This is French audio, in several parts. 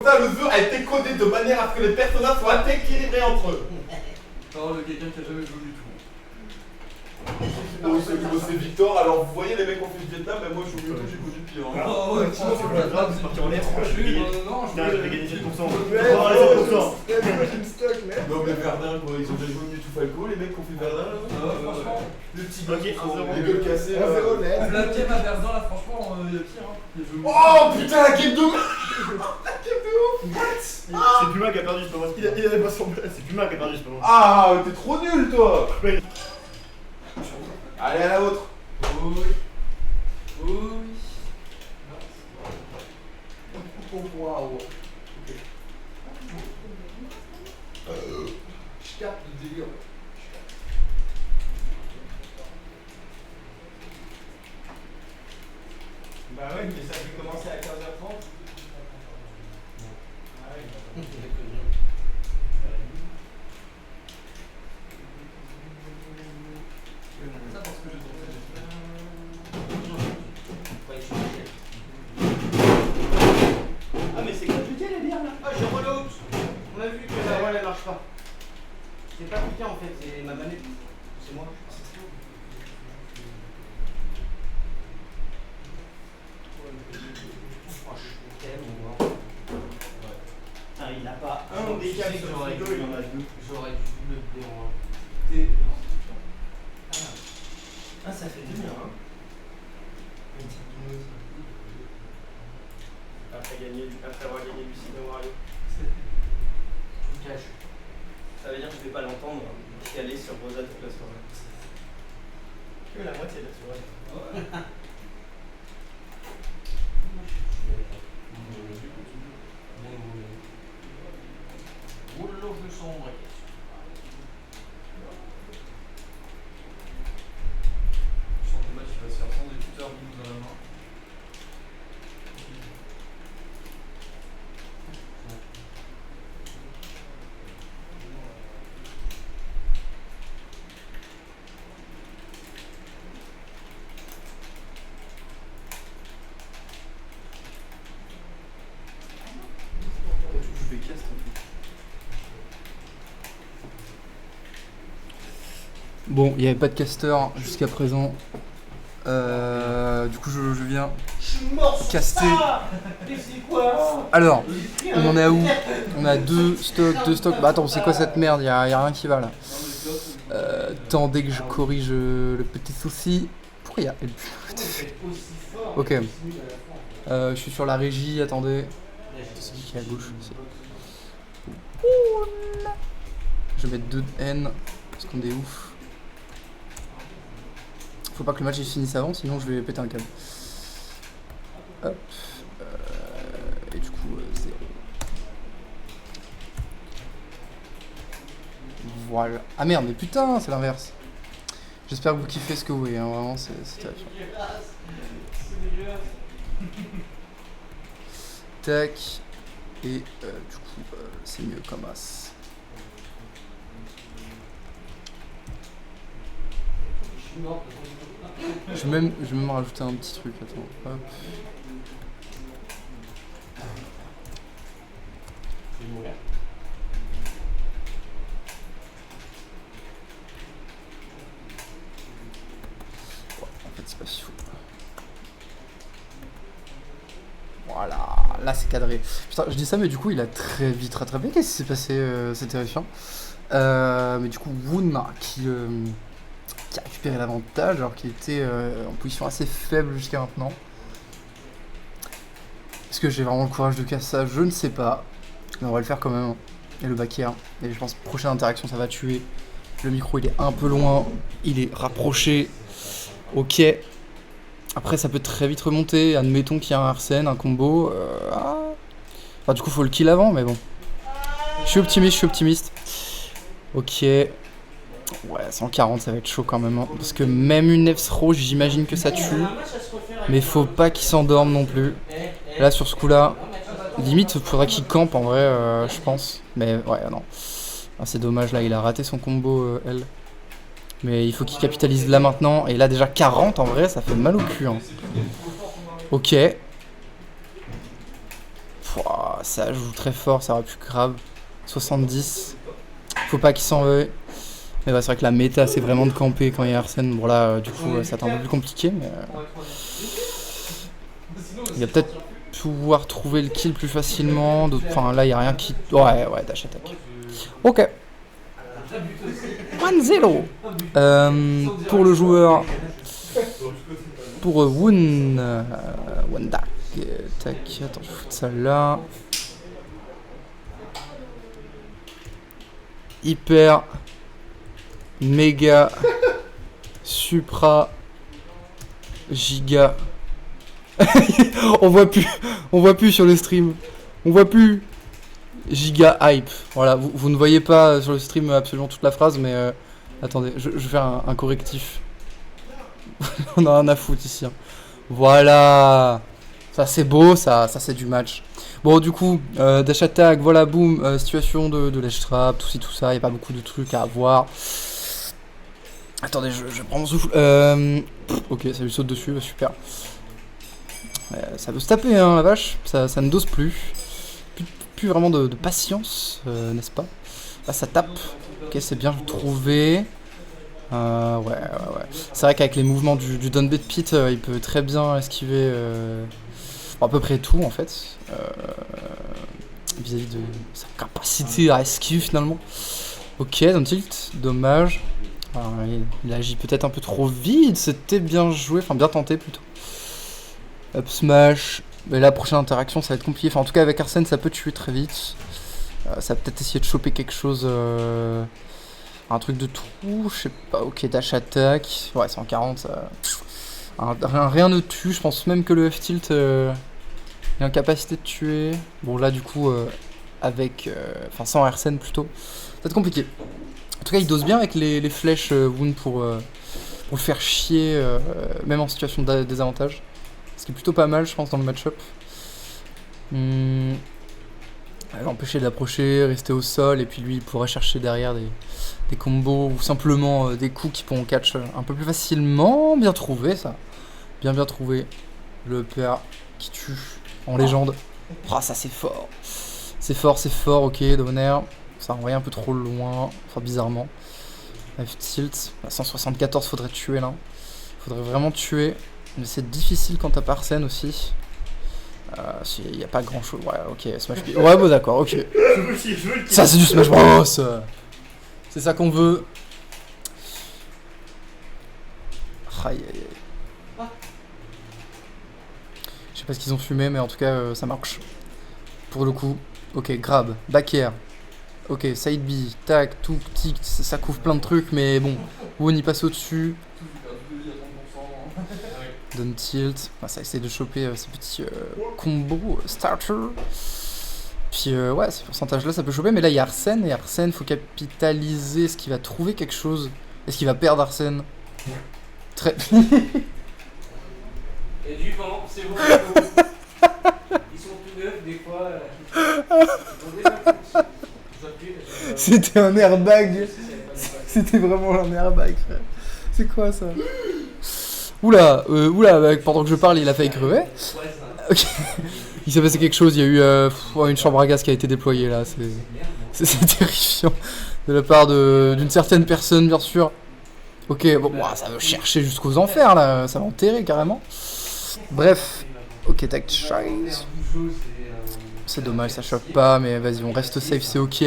Quentin, le jeu a été codé de manière à ce que les personnages soient équilibrés entre eux. Parole de quelqu'un qui a jamais joué du tout. C'est Victor, alors vous voyez les mecs ont fait du Vietnam, mais moi je joue mieux, j'ai connu pire. Oh ouais, sinon c'est pas grave, c'est parti en l'air, je vais gagner. Non, je vais gagner 7%. Ouais, Oh, allez, 7%. Non mais Verdun quoi, ils ont déjà joué Mewtwo Falco, les mecs qui ont fait Verdun là. franchement, Le petit Ok, gars, 1-0. les gueules cassées. la game à Verdun là, franchement, il y a pire. Hein. Oh putain, la game de C'est Puma qui a perdu, c'est pas moi. Il avait pas son place, c'est Puma qui a perdu, c'est pas moi. Ah, t'es trop nul toi. Allez à la vôtre. Oui. Waouh. Je capte le délire. Bah ouais, mais ça a commencé à 15h30. Ah ouais, Ça parce que je Ah mais c'est compliqué les bières là. Ah j'ai reload. On a vu que la voile elle marche pas. C'est pas compliqué en fait, c'est ma manette. C'est moi. Ah il a pas un décalé sur le rideau, il en a deux. J'aurais dû le dire. Ah ça fait du bien hein. Après avoir gagné Lucide Wario. Je me cache. Ça veut dire que je vais pas l'entendre chialer sur Rosa toute la soirée. Que la moitié de la soirée. Rouleau de sombre. Je sens que le match va se faire sans des tuteurs dans la main. Je vais casse en fait. Bon, il n'y avait pas de caster jusqu'à présent. Du coup, je viens caster. Alors, on en est à où? On a deux stocks. Bah attends, c'est quoi cette merde? Y a rien qui va là. Attendez que je corrige le petit souci. Pourquoi y a... Ok. Je suis sur la régie, attendez. C'est qui est à gauche? Je vais mettre 2 N parce qu'on est ouf. Faut pas que le match il finisse avant, sinon je vais péter un câble. Hop. Et du coup, 0. Voilà. Ah merde, mais putain, c'est l'inverse. J'espère que vous kiffez ce que vous voyez, hein, vraiment, c'est terrifiant. Tac. Et du coup, c'est mieux comme as. Je vais même rajouter un petit truc, attends. Hop. En fait, c'est pas si fou. Voilà, là c'est cadré. Putain, je dis ça, mais du coup, il a très vite rattrapé. Qu'est-ce qui s'est passé? C'est terrifiant. Mais du coup, Woon qui a récupéré l'avantage alors qu'il était en position assez faible jusqu'à maintenant. Est-ce que j'ai vraiment le courage de casser ça? Je ne sais pas. Mais on va le faire quand même. Et le back air. Et je pense que prochaine interaction ça va tuer. Le micro il est un peu loin. Il est rapproché. Ok. Après ça peut très vite remonter. Admettons qu'il y a un Arsène, un combo. Enfin, du coup faut le kill avant mais bon. Je suis optimiste. Ok. Ouais, 140 ça va être chaud quand même, hein. Parce que même une F-Throw j'imagine que ça tue. Mais faut pas qu'il s'endorme non plus. Là sur ce coup là, limite il faudrait qu'il campe en vrai, je pense. Mais ouais non. Ah, c'est dommage là, il a raté son combo L. Mais il faut qu'il capitalise là maintenant. Et là déjà 40 en vrai ça fait mal au cul, hein. Ok. ça joue très fort, ça aurait pu grave. 70. Faut pas qu'il s'en veuille. Mais ouais, c'est vrai que la méta c'est vraiment de camper quand il y a Arsène. Bon là du coup ça va être un peu plus compliqué mais il va peut-être pouvoir trouver le kill plus facilement. Enfin là il y a rien qui... Ouais dash attack. Ok. 1-0. Pour le joueur... Pour Wundak. Tac, attends je vais foutre ça là. Hyper, méga, supra, giga. on voit plus sur le stream. On voit plus. Giga hype. Voilà, vous ne voyez pas sur le stream absolument toute la phrase, mais attendez, je vais faire un correctif. On a rien à foutre ici. Hein. Voilà. Ça c'est beau, ça c'est du match. Bon du coup, dash attack, voilà boum, situation de ledge trap, tout ci tout ça, il n'y a pas beaucoup de trucs à voir. Attendez, je prends mon souffle. Ok, ça lui saute dessus, super. Ça veut se taper hein la vache, ça ne dose plus. Plus vraiment de patience, n'est-ce pas? Là ça tape, ok c'est bien trouvé. Ouais. C'est vrai qu'avec les mouvements du downbeat pit, il peut très bien esquiver... à peu près tout en fait vis-à-vis de sa capacité à esquiver finalement. Ok, down tilt, dommage. Alors, il agit peut-être un peu trop vite, c'était bien joué, enfin bien tenté plutôt. Up smash, mais la prochaine interaction ça va être compliqué, enfin en tout cas avec Arsène ça peut tuer très vite. Ça va peut-être essayer de choper quelque chose, un truc de trou, je sais pas, ok dash attack, ouais 140 ça... Rien ne tue, je pense même que le F-tilt est en capacité de tuer. Bon là du coup avec... Enfin sans Arsène plutôt. Ça va être compliqué. En tout cas il dose bien avec les flèches Wound pour le faire chier même en situation de désavantage. Ce qui est plutôt pas mal je pense dans le match-up. L'empêcher d'approcher, rester au sol et puis lui il pourrait chercher derrière des combos ou simplement des coups qui pourront catch un peu plus facilement. Bien trouvé ça. Bien trouvé. Le EPA qui tue en légende. Ah ça c'est fort. C'est fort, ok, Donner. Ça envoie un peu trop loin. Enfin bizarrement. F-tilt. À 174 faudrait tuer là. Faudrait vraiment tuer. Mais c'est difficile quand t'as pas Arsène aussi. Il n'y a pas grand chose. Ouais, ok, Smash Bros. Ouais, bon, d'accord, ok. Ça, c'est du Smash Bros. C'est ça qu'on veut. Aïe. Je sais pas ce qu'ils ont fumé, mais en tout cas, ça marche. Pour le coup. Ok, grab, back air. Ok, side B, tac, tout petit, ça couvre plein de trucs, mais bon. Woon y passe au-dessus. Down tilt, ça essaie de choper ces petits combos starter. Puis ouais, ces pourcentages là ça peut choper, mais là il y a Arsène et Arsène faut capitaliser. Est-ce qu'il va trouver quelque chose? Est-ce qu'il va perdre Arsène? Très. Et du vent, c'est bon. Ils sont tout neufs des fois. C'était un airbag. C'était vraiment un airbag, frère. C'est quoi ça? Oula, pendant que je parle, il a failli crever. Ok. Il s'est passé quelque chose, il y a eu une chambre à gaz qui a été déployée là. C'est terrifiant. De la part d'une certaine personne, bien sûr. Ok, bon, ça veut chercher jusqu'aux enfers là, ça va enterrer carrément. Bref, ok, tac, chase. C'est dommage, ça choque pas, mais vas-y, on reste safe, c'est ok.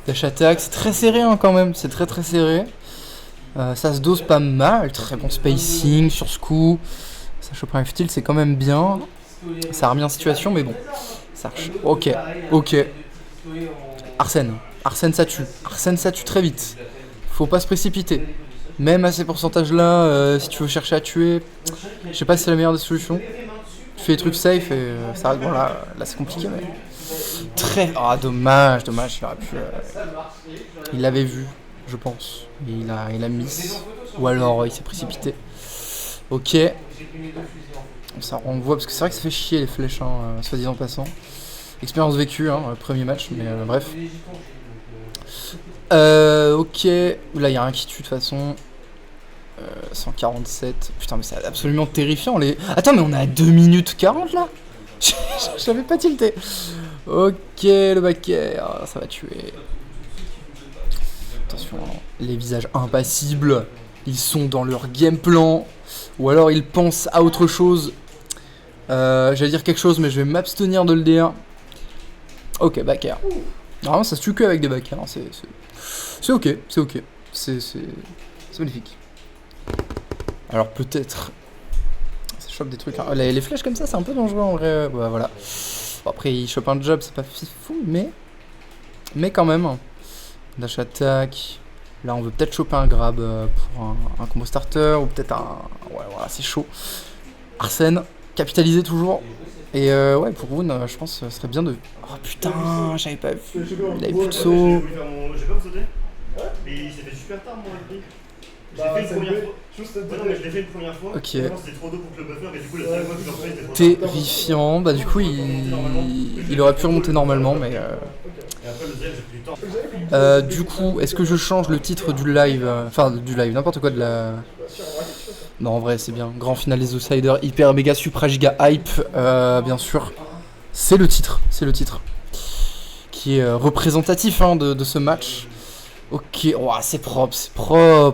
Dash attack, c'est très serré hein, quand même, c'est très serré. Ça se dose pas mal, très bon spacing sur ce coup. Ça chope un F-tilt, c'est quand même bien. Ça remet en situation, mais bon. Ça ok. Arsène ça tue. Arsène ça tue très vite. Faut pas se précipiter. Même à ces pourcentages là, si tu veux chercher à tuer, je sais pas si c'est la meilleure des solutions. Tu fais des trucs safe et ça reste bon là c'est compliqué mais. Dommage, il aurait pu. Il l'avait vu. Je pense. Il a mis. Ou alors il s'est précipité. Ok. Ça renvoie parce que c'est vrai que ça fait chier les flèches, hein, soit disant passant. Expérience vécue, hein, premier match, mais bref. Ok. Là il y a rien qui tue de toute façon. 147. Putain mais c'est absolument terrifiant les. Attends mais on est à 2 minutes 40 là. J'avais pas tilté. Ok, le backer, ça va tuer. Attention, hein, les visages impassibles, ils sont dans leur game plan, ou alors ils pensent à autre chose. J'allais dire quelque chose, mais je vais m'abstenir de le dire. Ok, backer. Normalement, ça se tue que avec des backers, hein, c'est ok, c'est ok. C'est magnifique. Alors peut-être... Ça chope des trucs, hein. Les flèches comme ça, c'est un peu dangereux en vrai. Ouais, voilà. Bon, après, il chope un job, c'est pas fifou, mais quand même. Dash attack. Là, on veut peut-être choper un grab pour un combo starter, ou peut-être un... Ouais, voilà, c'est chaud. Arsène, capitaliser toujours. Et ouais, pour Rune, je pense que ce serait bien de... Oh putain, j'avais pas vu. Il avait plus de saut. J'ai pas sauté. Mais il s'est fait super tard, moi, avec lui. Je l'ai fait une première fois. Non, mais je l'ai fait une première fois. Ok. C'était trop tôt pour que le buffer, et du coup, la deuxième fois que je le refais, c'était trop tard. Terrifiant. Bah, du coup, il aurait pu remonter normalement, mais. Et après, le deuxième, j'ai pris du temps. Du coup, est-ce que je change le titre du live Enfin, du live, n'importe quoi de la. Non, en vrai, c'est bien. Grand finale des Outsiders, hyper méga supra giga hype, bien sûr. C'est le titre. Qui est représentatif hein, de ce match. Ok, oh, c'est propre,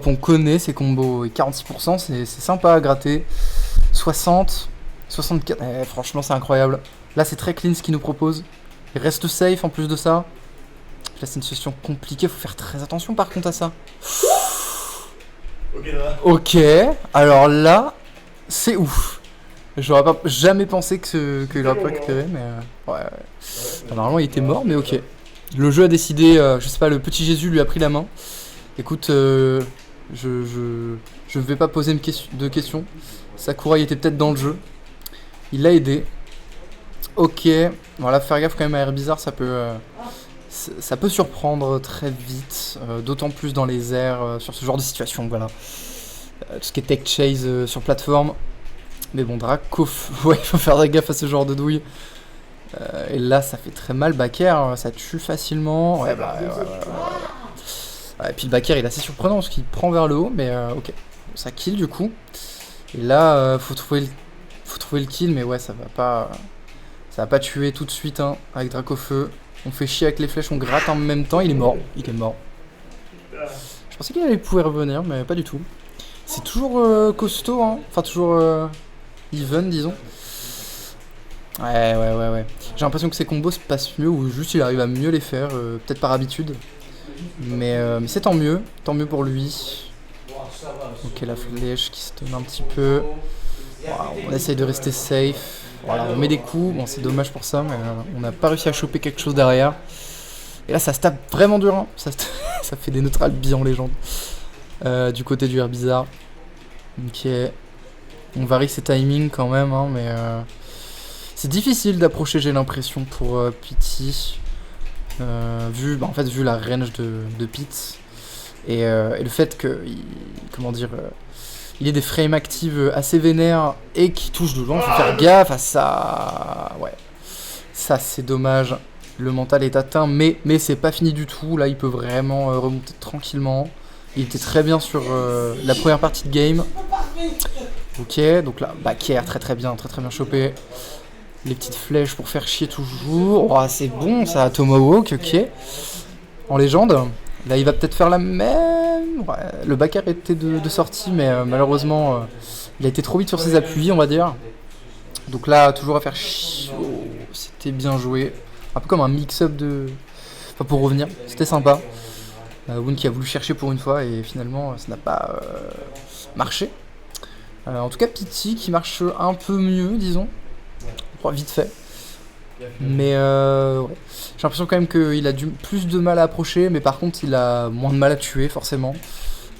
on connaît ces combos. Et 46%, c'est sympa à gratter. 60, 64, franchement, c'est incroyable. Là, c'est très clean ce qu'il nous propose. Il reste safe en plus de ça. Là, c'est une situation compliquée, faut faire très attention par contre à ça. Ok, alors là, c'est ouf. J'aurais pas jamais pensé qu'il aurait pu récupérer, mais ouais. Normalement, il était mort, mais ok. Le jeu a décidé, je sais pas, le petit Jésus lui a pris la main. Écoute, je vais pas poser de questions. Sakurai était peut-être dans le jeu. Il l'a aidé. Ok, voilà, faire gaffe quand même à Air Bizarre, ça peut surprendre très vite, d'autant plus dans les airs, sur ce genre de situation, voilà. Tout ce qui est tech chase sur plateforme. Mais bon, Draco, ouais, il faut faire gaffe à ce genre de douille. Et là, ça fait très mal. Backer, ça tue facilement. Ouais, bah, ouais. Et puis le backer, il est assez surprenant parce qu'il prend vers le haut, mais ok. Ça kill du coup. Et là, faut trouver le kill, mais ouais, ça va pas tuer tout de suite hein, avec Dracofeu. On fait chier avec les flèches, on gratte en même temps. Il est mort. Je pensais qu'il allait pouvoir revenir, mais pas du tout. C'est toujours costaud, hein. Enfin, toujours even, disons. Ouais. J'ai l'impression que ses combos se passent mieux ou juste il arrive à mieux les faire, peut-être par habitude. Mais c'est tant mieux pour lui. Ok, la flèche qui se donne un petit peu. Wow, on essaye de rester safe. Voilà, on met des coups. Bon, c'est dommage pour ça, mais on n'a pas réussi à choper quelque chose derrière. Et là, ça se tape vraiment dur. Hein. Ça fait des neutrales bien en légende. Du côté du Air Bizarre. Ok. On varie ses timings quand même, hein, mais c'est difficile d'approcher, j'ai l'impression, pour Pity. Vu la range de Pete. Et le fait que, il ait des frames actives assez vénères et qui touche de loin, faut faire gaffe à ça. Ouais. Ça, c'est dommage. Le mental est atteint, mais c'est pas fini du tout. Là, il peut vraiment remonter tranquillement. Il était très bien sur la première partie de game. Ok, donc là, backer, très bien chopé. Les petites flèches pour faire chier toujours. Oh, c'est bon, ça, Tomahawk, ok. En légende. Là, il va peut-être faire la même. Ouais, le backer était de sortie, mais malheureusement, il a été trop vite sur ses appuis, on va dire. Donc là, toujours à faire chier. Oh, c'était bien joué. Un peu comme un mix-up de... Enfin, pour revenir, c'était sympa. Woon qui a voulu chercher pour une fois et finalement, ça n'a pas marché. En tout cas, Pity qui marche un peu mieux, disons. Vite fait. Mais ouais. J'ai l'impression quand même qu'il a plus de mal à approcher, mais par contre, il a moins de mal à tuer, forcément.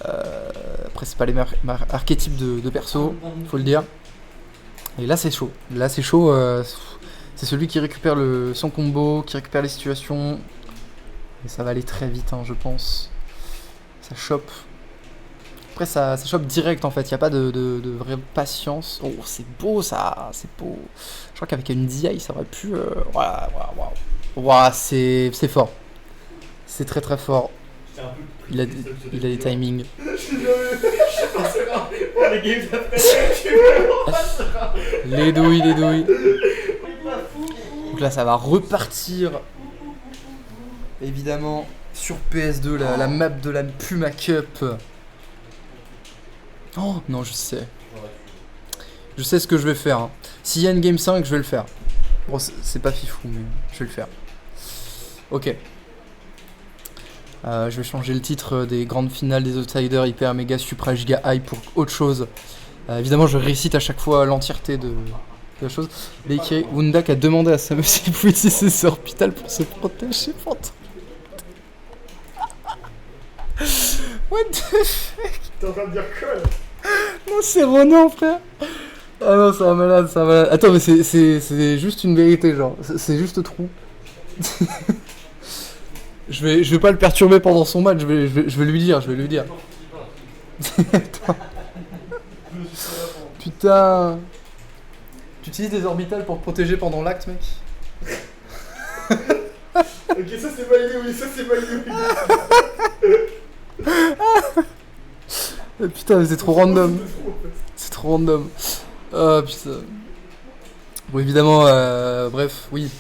Après, c'est pas les meilleurs archétypes de perso, faut le dire. Et là, c'est chaud. C'est celui qui récupère son combo, qui récupère les situations. Et ça va aller très vite, hein, je pense. Ça chope. Après, ça chope direct, en fait. Il n'y a pas de vraie patience. Oh, c'est beau, ça. C'est beau. Je crois qu'avec une DI, ça aurait pu... Waouh, c'est fort. C'est très fort. Il a des timings. Les douilles. Donc là, ça va repartir. Évidemment, sur PS2, la map de la Puma Cup. Oh, non, je sais. Je sais ce que je vais faire. Hein. S'il y a une Game 5, je vais le faire. Bon, c'est pas fifou, mais je vais le faire. Ok. Je vais changer le titre des grandes finales des Outsiders Hyper Mega Supra Giga High pour autre chose. Évidemment, je récite à chaque fois l'entièreté de la chose. BK Wundak a demandé à Samus s'il pouvait utiliser ses orbital pour se protéger pendant. What the fuck? T'es en train de dire quoi là? Non, c'est Ronan, frère. Ah non, ça va malade, ça va malade. Attends, mais c'est juste une vérité, genre. C'est juste trou. Je vais pas le perturber pendant son match, je vais lui dire, Attends. Putain. Tu utilises des orbitales pour te protéger pendant l'acte, mec? Ok, ça c'est validé, oui, ça c'est validé, oui. Putain, mais c'est trop random. C'est trop random. Ah putain. Bon, évidemment, bref, oui.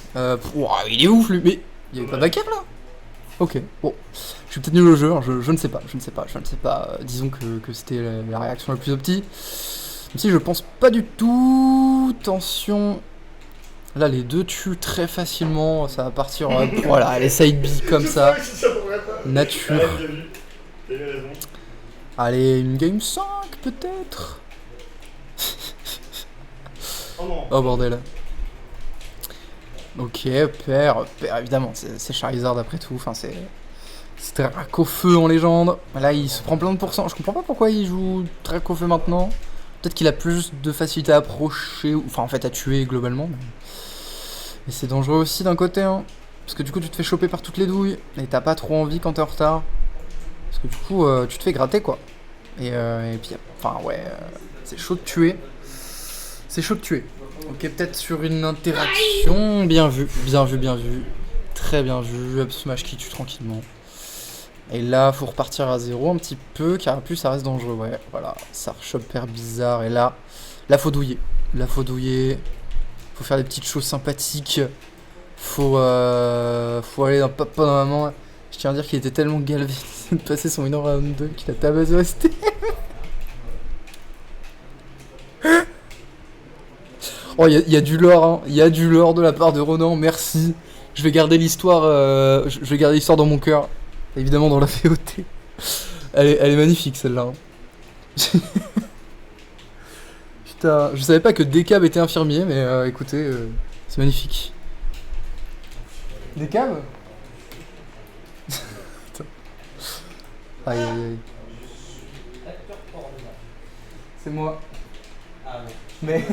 Il est ouf, lui. Mais il y avait pas backup là? Ok, bon. Je suis peut-être nul au jeu, hein, je ne sais pas. Disons que c'était la réaction la plus optique. Même si je pense pas du tout. Attention. Là, les deux tuent très facilement. Ça va partir. Voilà, les side B comme ça. Nature. Allez, une game 5 peut-être. Oh bordel. Ok, père, évidemment, c'est Charizard après tout. Enfin, c'est Dracofeu en légende. Là, il se prend plein de pourcents. Je comprends pas pourquoi il joue Dracofeu maintenant. Peut-être qu'il a plus de facilité à approcher, enfin en fait à tuer globalement. Mais c'est dangereux aussi d'un côté, hein. Parce que du coup, tu te fais choper par toutes les douilles. Et t'as pas trop envie quand t'es en retard. Parce que du coup, tu te fais gratter quoi. Et puis, enfin ouais, c'est chaud de tuer. Ok, peut-être sur une interaction. Bien vu. Très bien vu. Up smash qui tue tranquillement. Et là, faut repartir à 0 un petit peu, car plus ça reste dangereux. Ouais, voilà, ça rechoppe perd bizarre. Et là, faut douiller. Faut faire des petites choses sympathiques. Faut aller dans papa dans maman. Je tiens à dire qu'il était tellement galvanisé de passer son 1 round 2 qu'il a tabassé ST. Oh, il y a du lore, hein. Il y a du lore de la part de Ronan, merci. Je vais garder l'histoire dans mon cœur. Évidemment dans la VOT. Elle est magnifique celle-là. Hein. Putain, je savais pas que Decab était infirmier, mais écoutez, c'est magnifique. Decab? Aïe. C'est moi. Ah ouais. Mais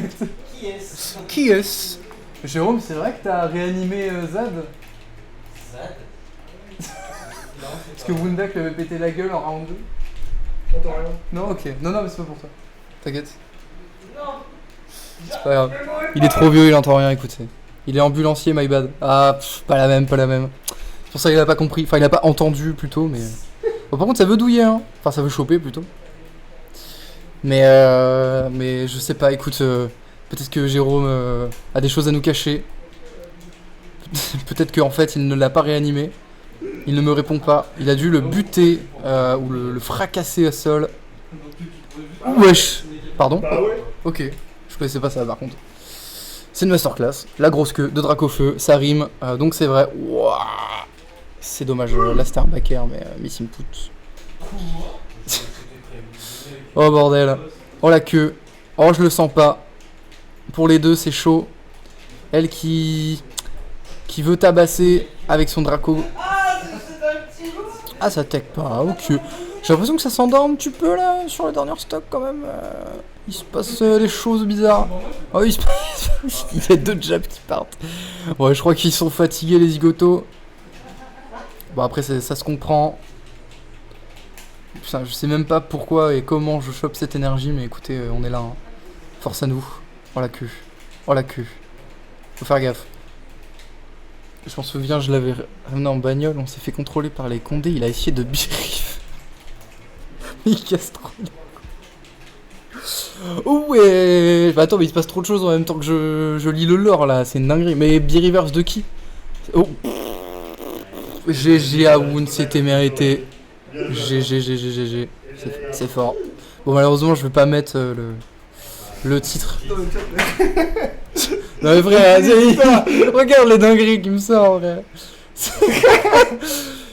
Qui est-ce? Jérôme, c'est vrai que t'as réanimé Zad? Zad? Parce que Wundak lui avait pété la gueule en round 2. J'entends rien. Non, ok. Non, mais c'est pas pour toi. T'inquiète. Non. C'est pas grave. Il est trop vieux, il entend rien, écoutez. Il est ambulancier, my bad. Ah, pas la même. C'est pour ça qu'il a pas compris. Enfin, il a pas entendu plutôt, mais. Bon, par contre, ça veut douiller, hein. Enfin, ça veut choper plutôt. Mais je sais pas, écoute, peut-être que Jérôme a des choses à nous cacher. Peut-être qu'en fait, il ne l'a pas réanimé. Il ne me répond pas. Il a dû le buter ou le fracasser au sol. Wesh. Pardon? Bah ouais. Ok, je connaissais pas ça par contre. C'est une masterclass. La grosse queue de Dracofeu, ça rime. Donc c'est vrai. Ouah. C'est dommage, là c'était un backer, mais miss input. Oh bordel. Oh la queue. Oh je le sens pas. Pour les deux c'est chaud. Elle qui veut tabasser avec son Draco. Ah ça tech pas, ok. J'ai l'impression que ça s'endort un petit peu là sur les dernières stocks quand même. Il se passe des choses bizarres. Oh il y a deux jabs qui partent. Ouais je crois qu'ils sont fatigués les zigotos. Bon après ça se comprend. Putain, je sais même pas pourquoi et comment je chope cette énergie, mais écoutez, on est là. Hein. Force à nous. Oh la queue. Faut faire gaffe. Je m'en souviens, je l'avais ramené en bagnole, on s'est fait contrôler par les condés, il a essayé de biriff. Il casse trop les couilles. Oh ouais. Bah attends, mais il se passe trop de choses en même temps que je lis le lore là, c'est une dinguerie. Mais B-Reverse de qui? Oh. GG Aoun, c'était mérité. GG. C'est fort. Bon, malheureusement, je vais pas mettre le titre. Non mais frère, regarde les dingueries qui me sortent, frère.